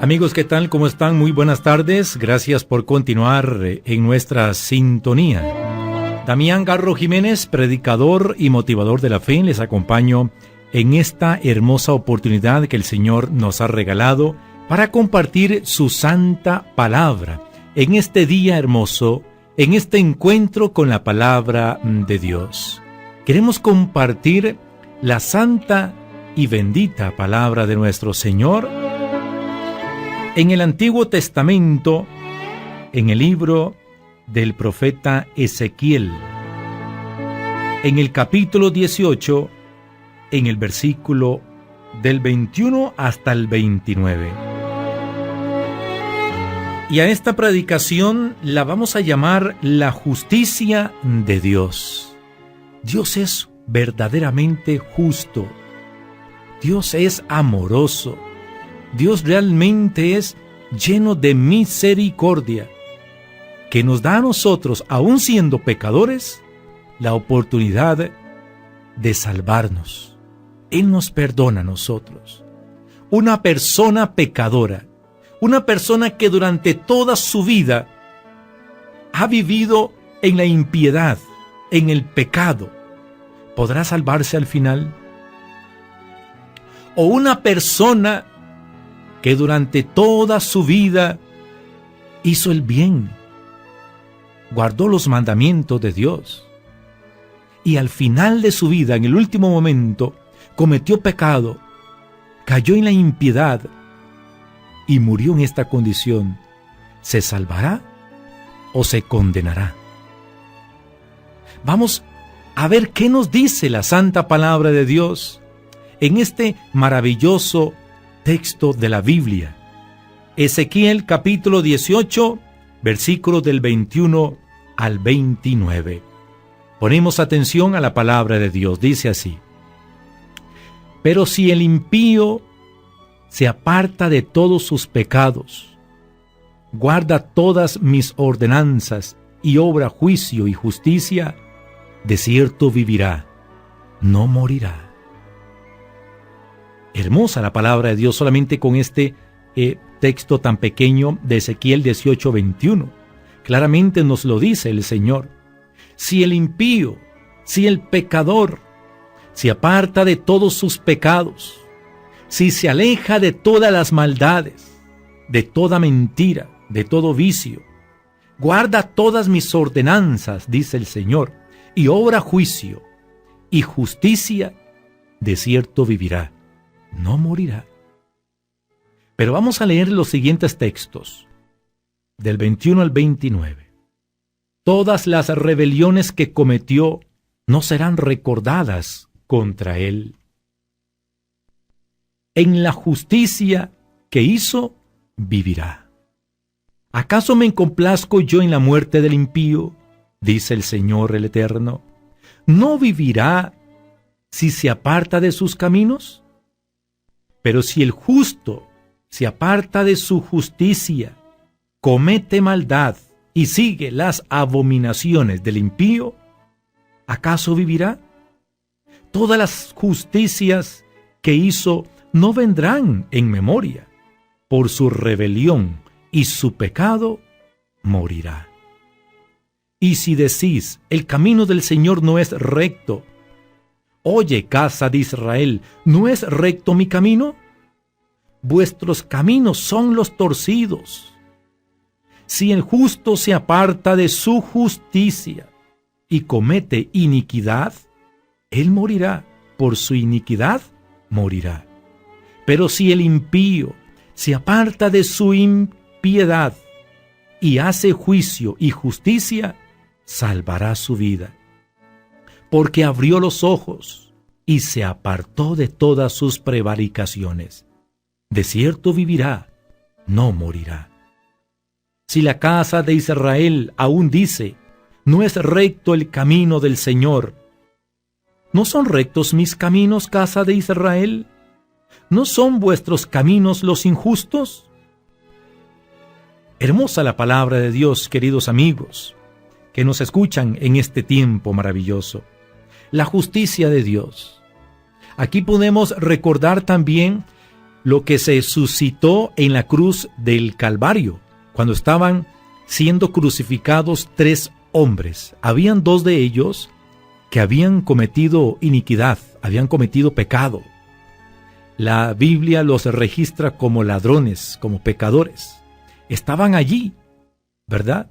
Amigos, ¿qué tal? ¿Cómo están? Muy buenas tardes. Gracias por continuar en nuestra sintonía. Damián Garro Jiménez, predicador y motivador de la fe, les acompaño en esta hermosa oportunidad que el Señor nos ha regalado para compartir su santa palabra en este día hermoso, en este encuentro con la palabra de Dios. Queremos compartir la santa y bendita palabra de nuestro Señor en el Antiguo Testamento, en el libro del profeta Ezequiel, en el capítulo 18, en el versículo del 21 hasta el 29. Y a esta predicación la vamos a llamar la justicia de Dios. Dios es verdaderamente justo. Dios es amoroso. Dios realmente es lleno de misericordia, que nos da a nosotros, aun siendo pecadores, la oportunidad de salvarnos. Él nos perdona a nosotros. Una persona pecadora, una persona que durante toda su vida ha vivido en la impiedad, en el pecado, ¿podrá salvarse al final? O una persona que durante toda su vida hizo el bien, guardó los mandamientos de Dios, y al final de su vida, en el último momento, cometió pecado, cayó en la impiedad y murió en esta condición, ¿se salvará o se condenará? Vamos a ver qué nos dice la santa palabra de Dios en este maravilloso texto de la Biblia. Ezequiel capítulo 18, versículos del 21 al 29. Ponemos atención a la palabra de Dios. Dice así: Pero si el impío se aparta de todos sus pecados, guarda todas mis ordenanzas y obra juicio y justicia, de cierto vivirá, no morirá. Hermosa la palabra de Dios solamente con este texto tan pequeño de Ezequiel 18, 21. Claramente nos lo dice el Señor. Si el impío, si el pecador, se aparta de todos sus pecados, si se aleja de todas las maldades, de toda mentira, de todo vicio, guarda todas mis ordenanzas, dice el Señor, y obra juicio y justicia, de cierto vivirá, no morirá. Pero vamos a leer los siguientes textos, del 21 al 29. Todas las rebeliones que cometió no serán recordadas contra él. En la justicia que hizo, vivirá. ¿Acaso me complazco yo en la muerte del impío? Dice el Señor el Eterno. ¿No vivirá si se aparta de sus caminos? Pero si el justo se aparta de su justicia, comete maldad y sigue las abominaciones del impío, ¿acaso vivirá? Todas las justicias que hizo no vendrán en memoria. Por su rebelión y su pecado morirá. Y si decís, el camino del Señor no es recto, oye, casa de Israel, ¿no es recto mi camino? Vuestros caminos son los torcidos. Si el justo se aparta de su justicia y comete iniquidad, él morirá, por su iniquidad morirá. Pero si el impío se aparta de su impiedad y hace juicio y justicia, salvará su vida. Porque abrió los ojos y se apartó de todas sus prevaricaciones. De cierto vivirá, no morirá. Si la casa de Israel aún dice, no es recto el camino del Señor, ¿no son rectos mis caminos, casa de Israel? ¿No son vuestros caminos los injustos? Hermosa la palabra de Dios, queridos amigos, que nos escuchan en este tiempo maravilloso. La justicia de Dios. Aquí podemos recordar también lo que se suscitó en la cruz del Calvario, cuando estaban siendo crucificados 3 hombres. Habían 2 de ellos que habían cometido iniquidad, habían cometido pecado. La Biblia los registra como ladrones, como pecadores. Estaban allí, ¿verdad?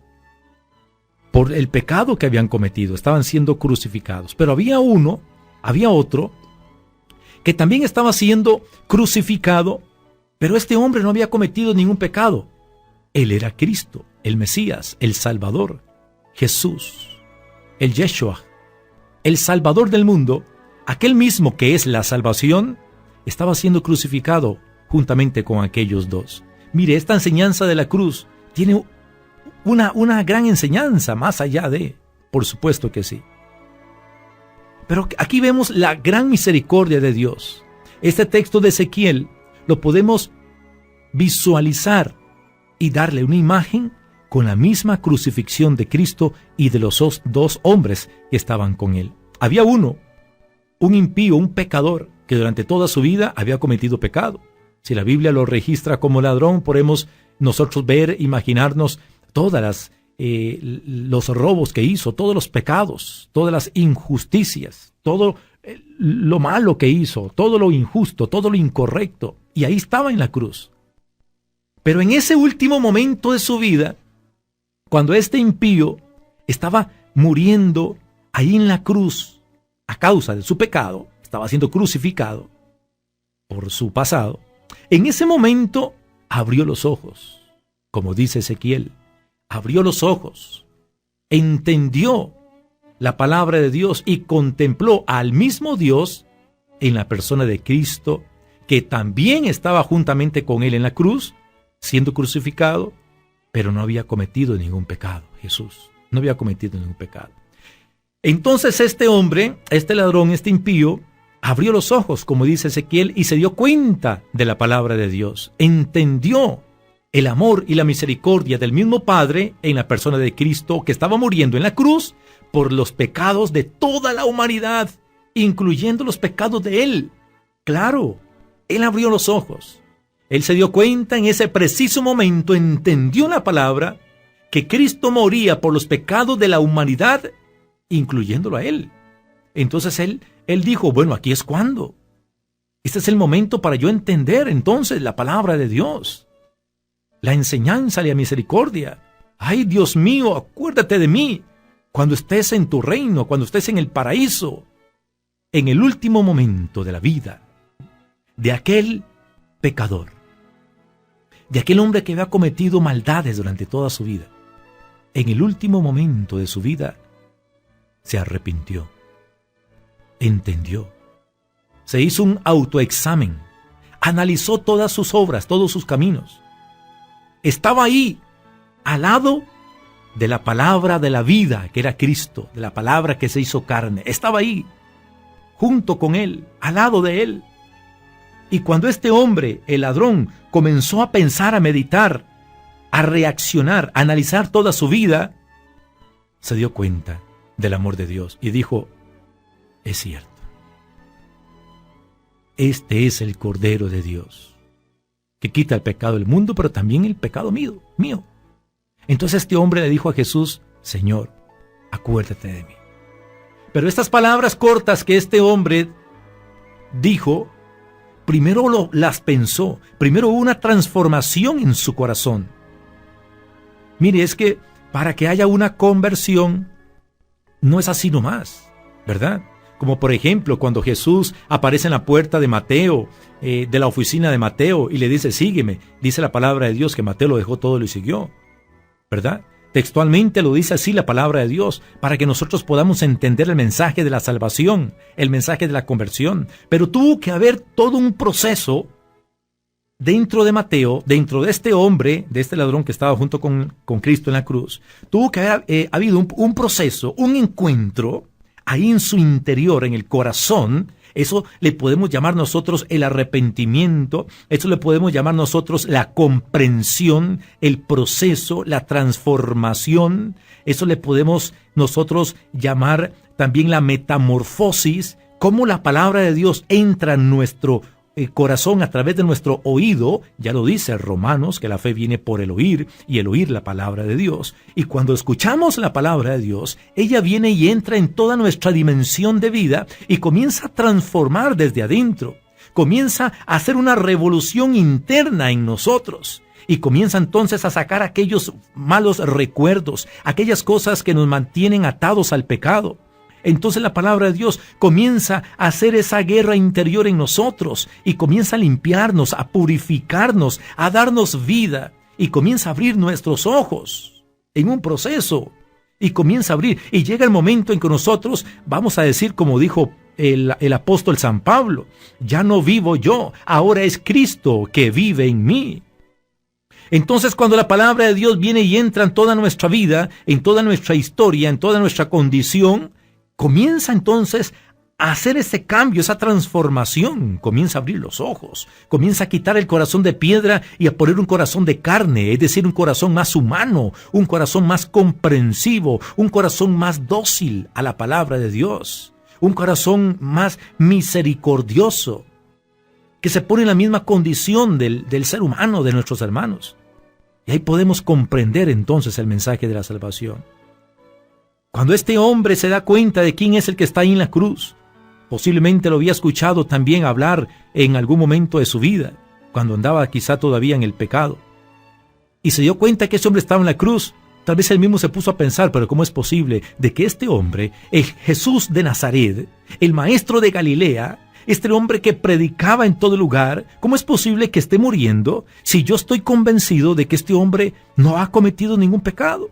Por el pecado que habían cometido, estaban siendo crucificados. Pero había otro, que también estaba siendo crucificado, pero este hombre no había cometido ningún pecado. Él era Cristo, el Mesías, el Salvador, Jesús, el Yeshua, el Salvador del mundo, aquel mismo que es la salvación, estaba siendo crucificado juntamente con aquellos 2. Mire, esta enseñanza de la cruz tiene una gran enseñanza más allá de, por supuesto que sí. Pero aquí vemos la gran misericordia de Dios. Este texto de Ezequiel lo podemos visualizar y darle una imagen con la misma crucifixión de Cristo y de los 2 hombres que estaban con él. Había un impío, un pecador, que durante toda su vida había cometido pecado. Si la Biblia lo registra como ladrón, podemos nosotros ver, imaginarnos todas los robos que hizo, todos los pecados, todas las injusticias, todo lo malo que hizo, todo lo injusto, todo lo incorrecto. Y ahí estaba en la cruz. Pero en ese último momento de su vida, cuando este impío estaba muriendo ahí en la cruz a causa de su pecado, estaba siendo crucificado por su pasado, en ese momento abrió los ojos, como dice Ezequiel, abrió los ojos, entendió la palabra de Dios y contempló al mismo Dios en la persona de Cristo, que también estaba juntamente con él en la cruz, siendo crucificado, pero no había cometido ningún pecado. Jesús no había cometido ningún pecado. Entonces este hombre, este ladrón, este impío, abrió los ojos, como dice Ezequiel, y se dio cuenta de la palabra de Dios. Entendió el amor y la misericordia del mismo Padre en la persona de Cristo, que estaba muriendo en la cruz por los pecados de toda la humanidad, incluyendo los pecados de él. Claro, él abrió los ojos. Él se dio cuenta en ese preciso momento, entendió la palabra, que Cristo moría por los pecados de la humanidad, incluyéndolo a él. Entonces él dijo, bueno, aquí es cuando. Este es el momento para yo entender entonces la palabra de Dios, la enseñanza y la misericordia. Ay, Dios mío, acuérdate de mí cuando estés en tu reino, cuando estés en el paraíso, en el último momento de la vida de aquel pecador, de aquel hombre que había cometido maldades durante toda su vida. En el último momento de su vida se arrepintió, entendió, se hizo un autoexamen, analizó todas sus obras, todos sus caminos. Estaba ahí, al lado de la palabra de la vida, que era Cristo, de la palabra que se hizo carne. Estaba ahí, junto con él, al lado de él. Y cuando este hombre, el ladrón, comenzó a pensar, a meditar, a reaccionar, a analizar toda su vida, se dio cuenta del amor de Dios y dijo, es cierto, este es el Cordero de Dios, que quita el pecado del mundo, pero también el pecado mío. Entonces este hombre le dijo a Jesús, Señor, acuérdate de mí. Pero estas palabras cortas que este hombre dijo, primero las pensó, primero hubo una transformación en su corazón. Mire, es que para que haya una conversión, no es así nomás, ¿verdad? Como por ejemplo, cuando Jesús aparece en la puerta de Mateo, de la oficina de Mateo, y le dice, sígueme. Dice la palabra de Dios que Mateo lo dejó todo y lo siguió, ¿verdad? Textualmente lo dice así la palabra de Dios, para que nosotros podamos entender el mensaje de la salvación, el mensaje de la conversión. Pero tuvo que haber todo un proceso dentro de Mateo, dentro de este hombre, de este ladrón que estaba junto con Cristo en la cruz. Tuvo que haber habido un proceso, un encuentro ahí en su interior, en el corazón. Eso le podemos llamar nosotros el arrepentimiento, eso le podemos llamar nosotros la comprensión, el proceso, la transformación, eso le podemos nosotros llamar también la metamorfosis, cómo la palabra de Dios entra en nuestro corazón a través de nuestro oído. Ya lo dice Romanos, que la fe viene por el oír y el oír la palabra de Dios. Y cuando escuchamos la palabra de Dios, ella viene y entra en toda nuestra dimensión de vida y comienza a transformar desde adentro. Comienza a hacer una revolución interna en nosotros. Y comienza entonces a sacar aquellos malos recuerdos, aquellas cosas que nos mantienen atados al pecado. Entonces la palabra de Dios comienza a hacer esa guerra interior en nosotros y comienza a limpiarnos, a purificarnos, a darnos vida y comienza a abrir nuestros ojos en un proceso y comienza a abrir y llega el momento en que nosotros vamos a decir, como dijo el apóstol San Pablo, ya no vivo yo, ahora es Cristo que vive en mí. Entonces, cuando la palabra de Dios viene y entra en toda nuestra vida, en toda nuestra historia, en toda nuestra condición, comienza entonces a hacer ese cambio, esa transformación. Comienza a abrir los ojos, comienza a quitar el corazón de piedra y a poner un corazón de carne, es decir, un corazón más humano, un corazón más comprensivo, un corazón más dócil a la palabra de Dios, un corazón más misericordioso, que se pone en la misma condición del ser humano, de nuestros hermanos. Y ahí podemos comprender entonces el mensaje de la salvación. Cuando este hombre se da cuenta de quién es el que está ahí en la cruz, posiblemente lo había escuchado también hablar en algún momento de su vida, cuando andaba quizá todavía en el pecado, y se dio cuenta que ese hombre estaba en la cruz. Tal vez él mismo se puso a pensar, pero ¿cómo es posible de que este hombre, el Jesús de Nazaret, el maestro de Galilea, este hombre que predicaba en todo lugar, cómo es posible que esté muriendo si yo estoy convencido de que este hombre no ha cometido ningún pecado?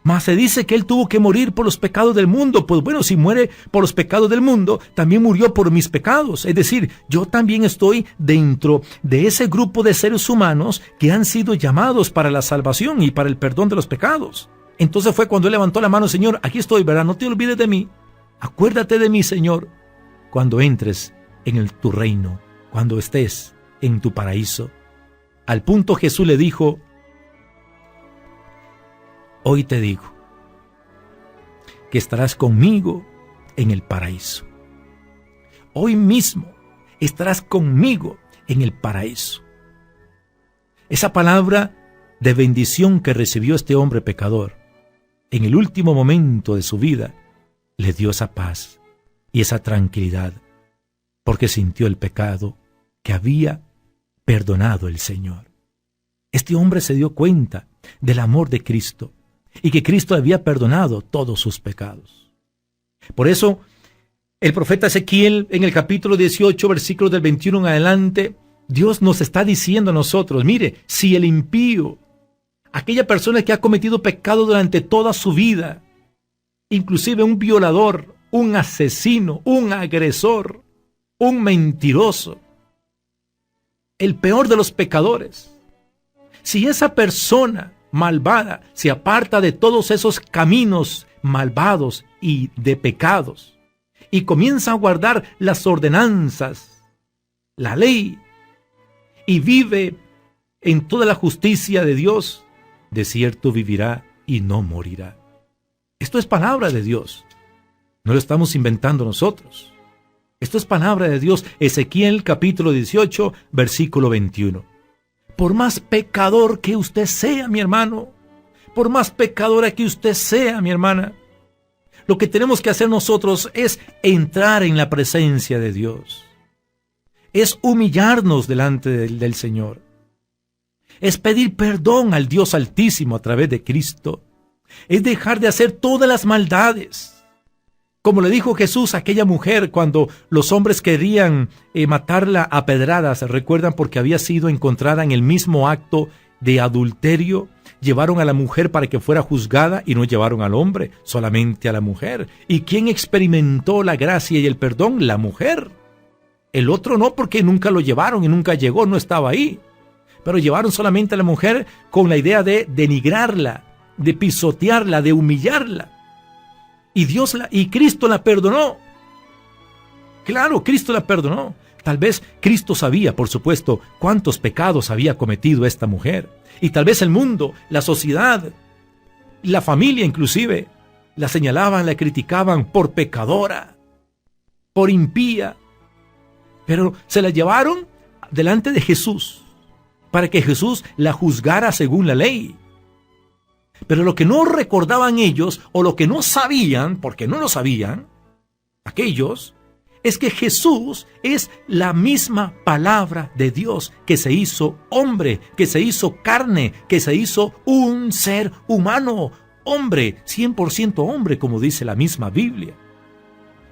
Mas se dice que él tuvo que morir por los pecados del mundo. Pues bueno, si muere por los pecados del mundo, también murió por mis pecados. Es decir, yo también estoy dentro de ese grupo de seres humanos que han sido llamados para la salvación y para el perdón de los pecados. Entonces fue cuando él levantó la mano: Señor, aquí estoy, ¿verdad? No te olvides de mí. Acuérdate de mí, Señor, cuando entres en tu reino, cuando estés en tu paraíso. Al punto Jesús le dijo: hoy te digo que estarás conmigo en el paraíso. Hoy mismo estarás conmigo en el paraíso. Esa palabra de bendición que recibió este hombre pecador, en el último momento de su vida, le dio esa paz y esa tranquilidad, porque sintió el pecado que había perdonado el Señor. Este hombre se dio cuenta del amor de Cristo y que Cristo había perdonado todos sus pecados. Por eso, el profeta Ezequiel, en el capítulo 18, versículos del 21 en adelante, Dios nos está diciendo a nosotros: mire, si el impío, aquella persona que ha cometido pecado durante toda su vida, inclusive un violador, un asesino, un agresor, un mentiroso, el peor de los pecadores, si esa persona malvada se aparta de todos esos caminos malvados y de pecados y comienza a guardar las ordenanzas, la ley, y vive en toda la justicia de Dios, de cierto vivirá y no morirá. Esto es palabra de Dios, no lo estamos inventando nosotros. Esto es palabra de Dios. Ezequiel capítulo 18, versículo 21. Por más pecador que usted sea, mi hermano, por más pecadora que usted sea, mi hermana, lo que tenemos que hacer nosotros es entrar en la presencia de Dios. Es humillarnos delante del Señor. Es pedir perdón al Dios Altísimo a través de Cristo. Es dejar de hacer todas las maldades. Como le dijo Jesús a aquella mujer cuando los hombres querían matarla a pedradas, ¿recuerdan? Porque había sido encontrada en el mismo acto de adulterio. Llevaron a la mujer para que fuera juzgada y no llevaron al hombre, solamente a la mujer. ¿Y quién experimentó la gracia y el perdón? La mujer. El otro no, porque nunca lo llevaron y nunca llegó, no estaba ahí. Pero llevaron solamente a la mujer con la idea de denigrarla, de pisotearla, de humillarla. Y Cristo la perdonó. Claro, Cristo la perdonó. Tal vez Cristo sabía, por supuesto, cuántos pecados había cometido esta mujer. Y tal vez el mundo, la sociedad, la familia inclusive, la señalaban, la criticaban por pecadora, por impía. pero se la llevaron delante de Jesús, para que Jesús la juzgara según la ley. Pero lo que no recordaban ellos, o lo que no sabían, porque no lo sabían, aquellos, es que Jesús es la misma palabra de Dios que se hizo hombre, que se hizo carne, que se hizo un ser humano, hombre, 100% hombre, como dice la misma Biblia.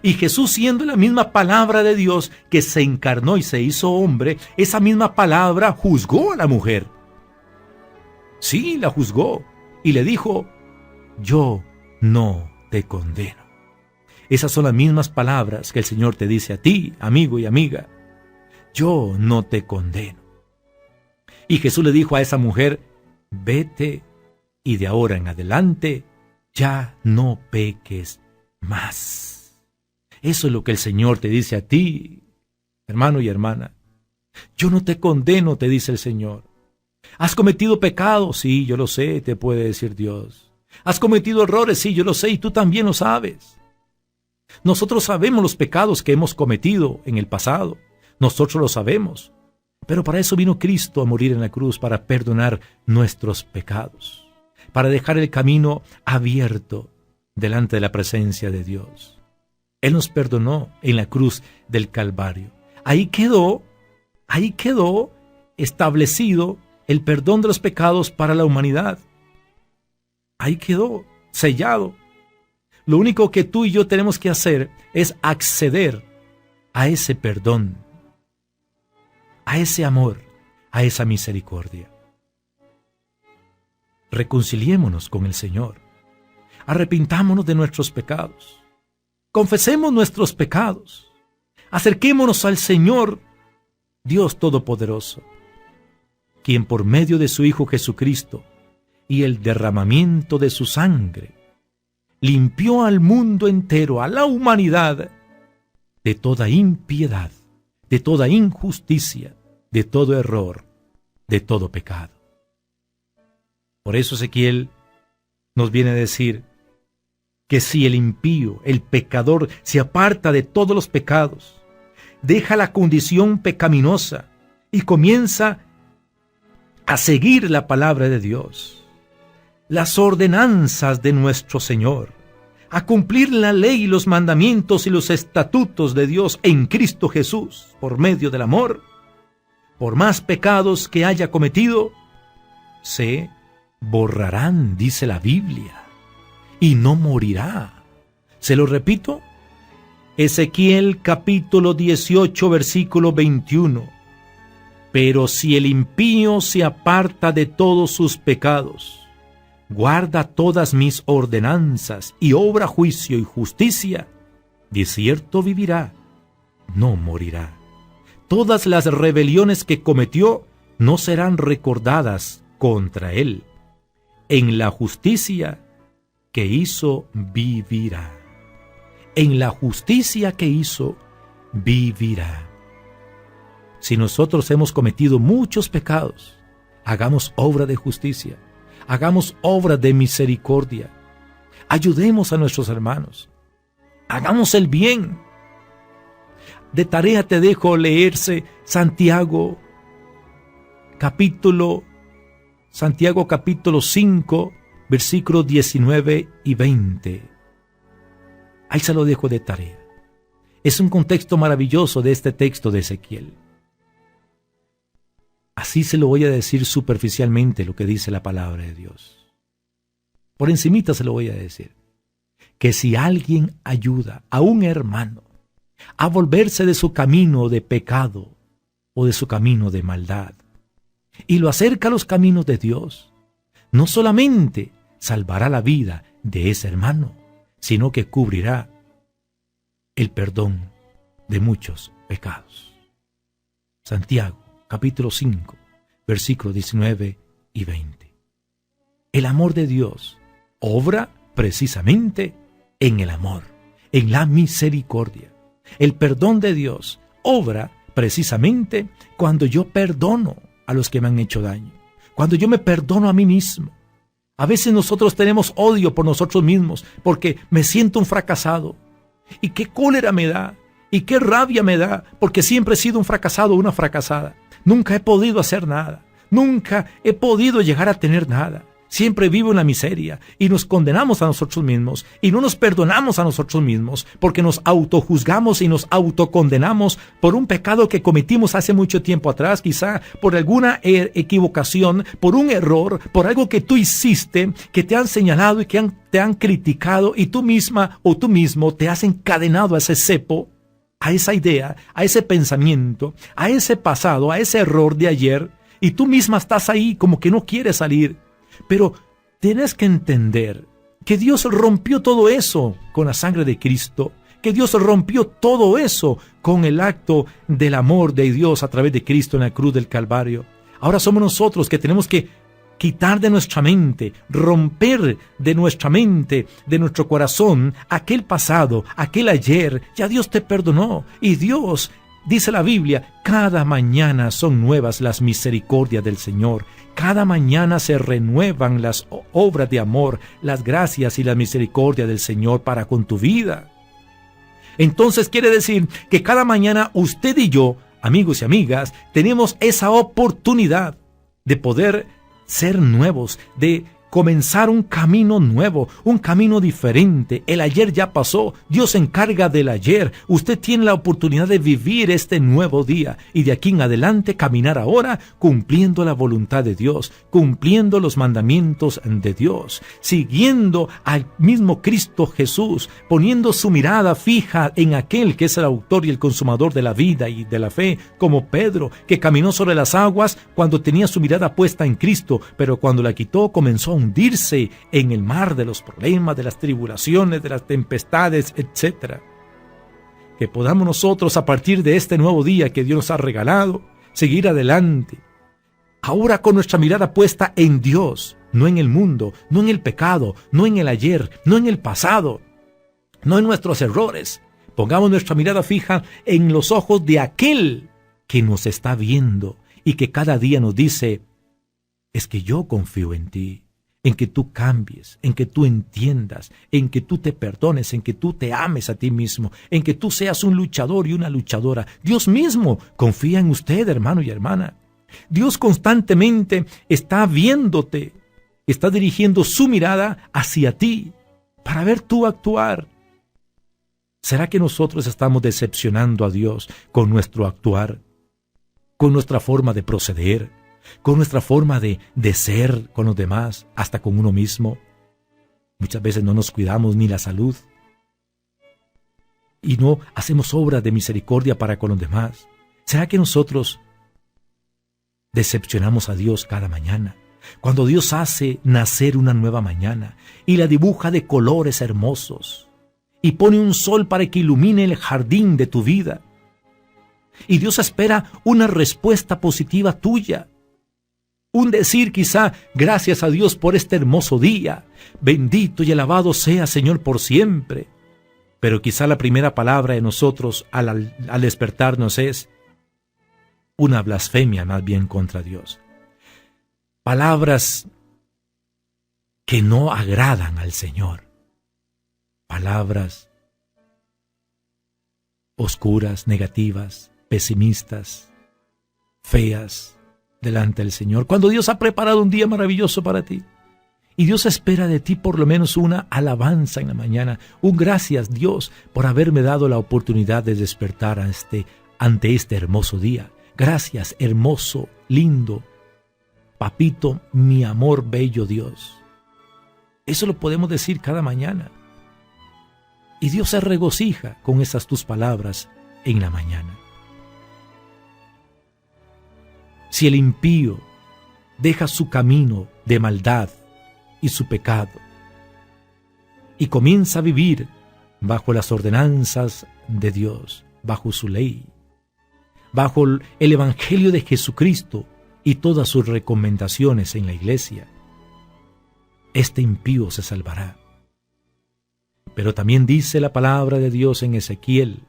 Y Jesús, siendo la misma palabra de Dios que se encarnó y se hizo hombre, esa misma palabra juzgó a la mujer. Sí, la juzgó y le dijo: yo no te condeno. Esas son las mismas palabras que el Señor te dice a ti, amigo y amiga: yo no te condeno. Y Jesús le dijo a esa mujer: vete y de ahora en adelante ya no peques más. Eso es lo que el Señor te dice a ti, hermano y hermana. Yo no te condeno, te dice el Señor. ¿Has cometido pecados? Sí, yo lo sé, te puede decir Dios. ¿Has cometido errores? Sí, yo lo sé, y tú también lo sabes. Nosotros sabemos los pecados que hemos cometido en el pasado. Nosotros lo sabemos. Pero para eso vino Cristo a morir en la cruz, para perdonar nuestros pecados, para dejar el camino abierto delante de la presencia de Dios. Él nos perdonó en la cruz del Calvario. Ahí quedó establecido el perdón de los pecados para la humanidad. Ahí quedó sellado. Lo único que tú y yo tenemos que hacer es acceder a ese perdón, a ese amor, a esa misericordia. Reconciliémonos con el Señor. Arrepintámonos de nuestros pecados. Confesemos nuestros pecados. Acerquémonos al Señor, Dios Todopoderoso, quien por medio de su Hijo Jesucristo y el derramamiento de su sangre limpió al mundo entero, a la humanidad, de toda impiedad, de toda injusticia, de todo error, de todo pecado. Por eso Ezequiel nos viene a decir que si el impío, el pecador, se aparta de todos los pecados, deja la condición pecaminosa y comienza a seguir la palabra de Dios, las ordenanzas de nuestro Señor, a cumplir la ley, los mandamientos y los estatutos de Dios en Cristo Jesús, por medio del amor, por más pecados que haya cometido, se borrarán, dice la Biblia, y no morirá. Se lo repito, Ezequiel capítulo 18, versículo 21. Pero si el impío se aparta de todos sus pecados, guarda todas mis ordenanzas y obra juicio y justicia, de cierto vivirá, no morirá. Todas las rebeliones que cometió no serán recordadas contra él. En la justicia que hizo, vivirá. En la justicia que hizo, vivirá. Si nosotros hemos cometido muchos pecados, hagamos obra de justicia, hagamos obra de misericordia, ayudemos a nuestros hermanos, hagamos el bien. De tarea te dejo leerse Santiago capítulo 5, versículos 19 y 20. Ahí se lo dejo de tarea. Es un contexto maravilloso de este texto de Ezequiel. Así se lo voy a decir superficialmente lo que dice la palabra de Dios. Por encimita se lo voy a decir. Que si alguien ayuda a un hermano a volverse de su camino de pecado o de su camino de maldad, y lo acerca a los caminos de Dios, no solamente salvará la vida de ese hermano, sino que cubrirá el perdón de muchos pecados. Santiago, capítulo 5, versículos 19 y 20. El amor de Dios obra precisamente en el amor, en la misericordia. El perdón de Dios obra precisamente cuando yo perdono a los que me han hecho daño, cuando yo me perdono a mí mismo. A veces nosotros tenemos odio por nosotros mismos porque me siento un fracasado. ¿Y qué cólera me da Y qué rabia me da, porque siempre he sido un fracasado o una fracasada. Nunca he podido hacer nada. Nunca he podido llegar a tener nada. Siempre vivo en la miseria y nos condenamos a nosotros mismos y no nos perdonamos a nosotros mismos porque nos autojuzgamos y nos autocondenamos por un pecado que cometimos hace mucho tiempo atrás, quizá por alguna equivocación, por un error, por algo que tú hiciste, que te han señalado y que te han criticado y tú misma o tú mismo te has encadenado a ese cepo, a esa idea, a ese pensamiento, a ese pasado, a ese error de ayer y tú misma estás ahí como que no quieres salir. Pero tienes que entender que Dios rompió todo eso con la sangre de Cristo, que Dios rompió todo eso con el acto del amor de Dios a través de Cristo en la cruz del Calvario. Ahora somos nosotros que tenemos que quitar de nuestra mente, romper de nuestra mente, de nuestro corazón, aquel pasado, aquel ayer. Ya Dios te perdonó y Dios, dice la Biblia, cada mañana son nuevas las misericordias del Señor. Cada mañana se renuevan las obras de amor, las gracias y la misericordia del Señor para con tu vida. Entonces quiere decir que cada mañana usted y yo, amigos y amigas, tenemos esa oportunidad de poder ser nuevos, de comenzar un camino nuevo, un camino diferente. El ayer ya pasó, Dios se encarga del ayer. Usted tiene la oportunidad de vivir este nuevo día y de aquí en adelante caminar ahora cumpliendo la voluntad de Dios, cumpliendo los mandamientos de Dios, siguiendo al mismo Cristo Jesús, poniendo su mirada fija en aquel que es el autor y el consumador de la vida y de la fe, como Pedro, que caminó sobre las aguas cuando tenía su mirada puesta en Cristo, pero cuando la quitó comenzó a hundirse en el mar de los problemas, de las tribulaciones, de las tempestades, etc. Que podamos nosotros, a partir de este nuevo día que Dios nos ha regalado, seguir adelante. Ahora con nuestra mirada puesta en Dios, no en el mundo, no en el pecado, no en el ayer, no en el pasado, no en nuestros errores. Pongamos nuestra mirada fija en los ojos de aquel que nos está viendo y que cada día nos dice: es que yo confío en ti, en que tú cambies, en que tú entiendas, en que tú te perdones, en que tú te ames a ti mismo, en que tú seas un luchador y una luchadora. Dios mismo confía en usted, hermano y hermana. Dios constantemente está viéndote, está dirigiendo su mirada hacia ti para ver tú actuar. ¿Será que nosotros estamos decepcionando a Dios con nuestro actuar, con nuestra forma de proceder, con nuestra forma de ser con los demás, hasta con uno mismo? Muchas veces no nos cuidamos ni la salud y no hacemos obras de misericordia para con los demás. ¿Será que nosotros decepcionamos a Dios cada mañana? Cuando Dios hace nacer una nueva mañana y la dibuja de colores hermosos y pone un sol para que ilumine el jardín de tu vida, y Dios espera una respuesta positiva tuya. Un decir quizá: gracias a Dios por este hermoso día, bendito y alabado sea Señor por siempre. Pero quizá la primera palabra de nosotros al despertarnos es una blasfemia más bien contra Dios. Palabras que no agradan al Señor. Palabras oscuras, negativas, pesimistas, feas delante del Señor, cuando Dios ha preparado un día maravilloso para ti. Y Dios espera de ti por lo menos una alabanza en la mañana, un gracias, Dios, por haberme dado la oportunidad de despertar ante este hermoso día. Gracias, hermoso, lindo, papito, mi amor bello Dios. Eso lo podemos decir cada mañana. Y Dios se regocija con esas tus palabras en la mañana. Si el impío deja su camino de maldad y su pecado y comienza a vivir bajo las ordenanzas de Dios, bajo su ley, bajo el Evangelio de Jesucristo y todas sus recomendaciones en la iglesia, este impío se salvará. Pero también dice la palabra de Dios en Ezequiel,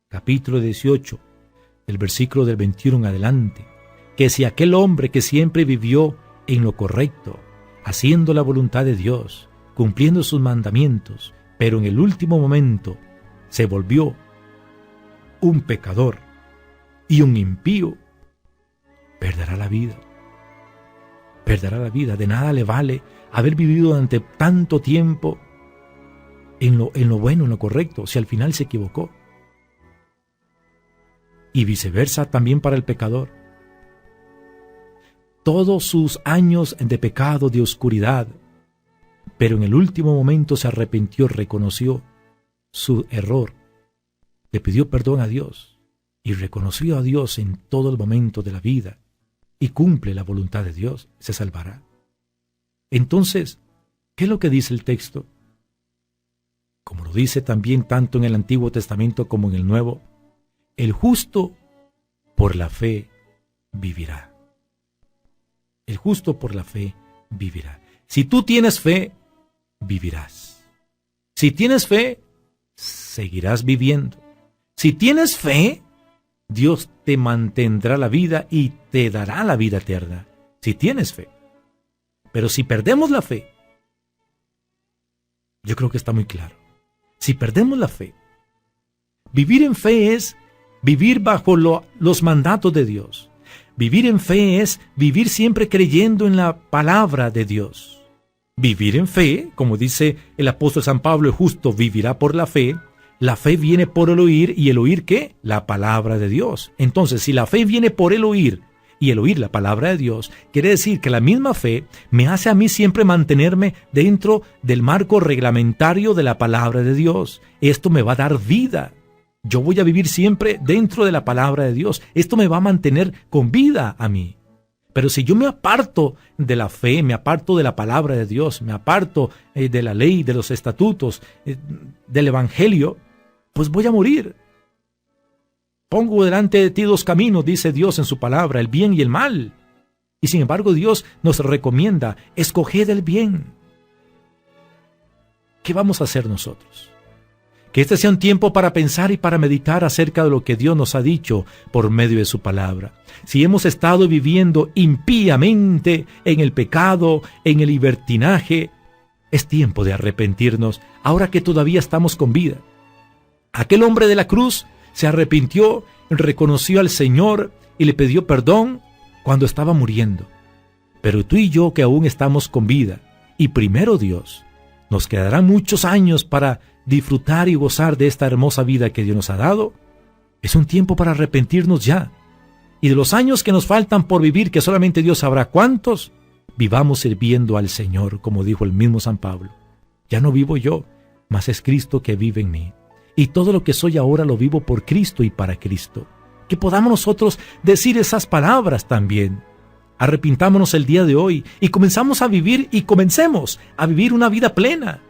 capítulo 18, el versículo del 21 en adelante, que si aquel hombre que siempre vivió en lo correcto, haciendo la voluntad de Dios, cumpliendo sus mandamientos, pero en el último momento se volvió un pecador y un impío perderá la vida. Perderá la vida. De nada le vale haber vivido durante tanto tiempo en lo bueno, en lo correcto, si al final se equivocó. Y viceversa también para el pecador. Todos sus años de pecado, de oscuridad, pero en el último momento se arrepintió, reconoció su error, le pidió perdón a Dios y reconoció a Dios en todo el momento de la vida y cumple la voluntad de Dios, se salvará. Entonces, ¿qué es lo que dice el texto? Como lo dice también tanto en el Antiguo Testamento como en el Nuevo, el justo por la fe vivirá. El justo por la fe vivirá. Si tú tienes fe, vivirás. Si tienes fe, seguirás viviendo. Si tienes fe, Dios te mantendrá la vida y te dará la vida eterna. Si tienes fe. Pero si perdemos la fe, yo creo que está muy claro. Si perdemos la fe, vivir en fe es vivir bajo los mandatos de Dios. Vivir en fe es vivir siempre creyendo en la palabra de Dios. Vivir en fe, como dice el apóstol San Pablo, el justo vivirá por la fe. La fe viene por el oír, ¿y el oír qué? La palabra de Dios. Entonces, si la fe viene por el oír, y el oír la palabra de Dios, quiere decir que la misma fe me hace a mí siempre mantenerme dentro del marco reglamentario de la palabra de Dios. Esto me va a dar vida. Yo voy a vivir siempre dentro de la palabra de Dios. Esto me va a mantener con vida a mí. Pero si yo me aparto de la fe, me aparto de la palabra de Dios, me aparto de la ley, de los estatutos, del evangelio, pues voy a morir. Pongo delante de ti dos caminos, dice Dios en su palabra, el bien y el mal. Y sin embargo Dios nos recomienda, escoged el bien. ¿Qué vamos a hacer nosotros? Que este sea un tiempo para pensar y para meditar acerca de lo que Dios nos ha dicho por medio de su palabra. Si hemos estado viviendo impíamente en el pecado, en el libertinaje, es tiempo de arrepentirnos ahora que todavía estamos con vida. Aquel hombre de la cruz se arrepintió, reconoció al Señor y le pidió perdón cuando estaba muriendo. Pero tú y yo que aún estamos con vida, y primero Dios, nos quedarán muchos años para disfrutar y gozar de esta hermosa vida que Dios nos ha dado. Es un tiempo para arrepentirnos ya. Y de los años que nos faltan por vivir, que solamente Dios sabrá cuántos, vivamos sirviendo al Señor, como dijo el mismo San Pablo. Ya no vivo yo, mas es Cristo que vive en mí. Y todo lo que soy ahora lo vivo por Cristo y para Cristo. Que podamos nosotros decir esas palabras también. Arrepintámonos el día de hoy y comencemos a vivir una vida plena.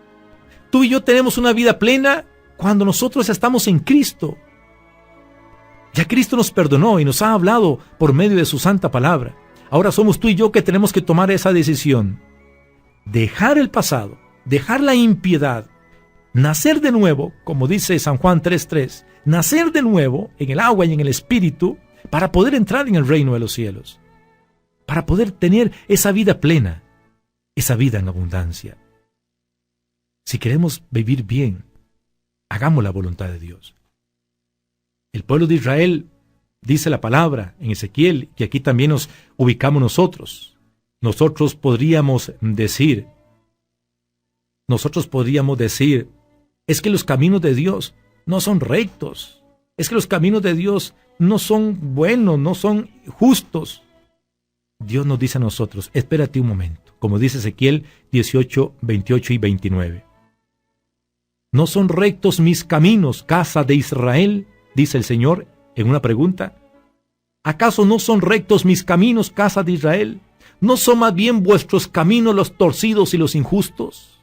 Tú y yo tenemos una vida plena cuando nosotros estamos en Cristo. Ya Cristo nos perdonó y nos ha hablado por medio de su santa palabra. Ahora somos tú y yo que tenemos que tomar esa decisión. Dejar el pasado, dejar la impiedad, nacer de nuevo, como dice San Juan 3:3, nacer de nuevo en el agua y en el Espíritu para poder entrar en el reino de los cielos, para poder tener esa vida plena, esa vida en abundancia. Si queremos vivir bien, hagamos la voluntad de Dios. El pueblo de Israel, dice la palabra en Ezequiel, y aquí también nos ubicamos nosotros. Nosotros podríamos decir, es que los caminos de Dios no son rectos. Es que los caminos de Dios no son buenos, no son justos. Dios nos dice a nosotros, espérate un momento, como dice Ezequiel 18, 28 y 29. ¿No son rectos mis caminos, casa de Israel?, dice el Señor en una pregunta. ¿Acaso no son rectos mis caminos, casa de Israel? ¿No son más bien vuestros caminos los torcidos y los injustos?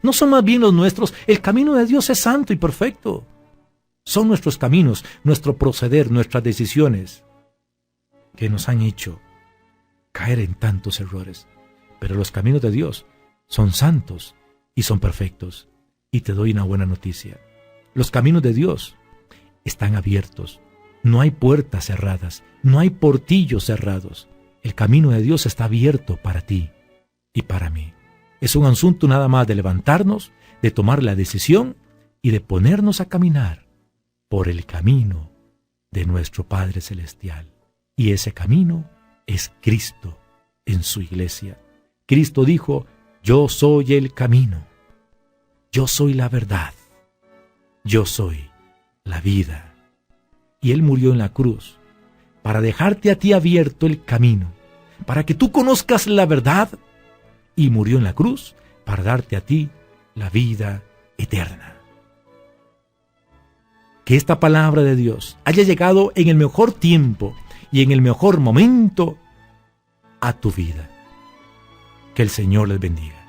¿No son más bien los nuestros? El camino de Dios es santo y perfecto. Son nuestros caminos, nuestro proceder, nuestras decisiones, que nos han hecho caer en tantos errores. Pero los caminos de Dios son santos y son perfectos. Y te doy una buena noticia. Los caminos de Dios están abiertos. No hay puertas cerradas, no hay portillos cerrados. El camino de Dios está abierto para ti y para mí. Es un asunto nada más de levantarnos, de tomar la decisión y de ponernos a caminar por el camino de nuestro Padre Celestial. Y ese camino es Cristo en su iglesia. Cristo dijo: yo soy el camino, yo soy la verdad, yo soy la vida. Y Él murió en la cruz para dejarte a ti abierto el camino, para que tú conozcas la verdad, y murió en la cruz para darte a ti la vida eterna. Que esta palabra de Dios haya llegado en el mejor tiempo y en el mejor momento a tu vida. Que el Señor les bendiga.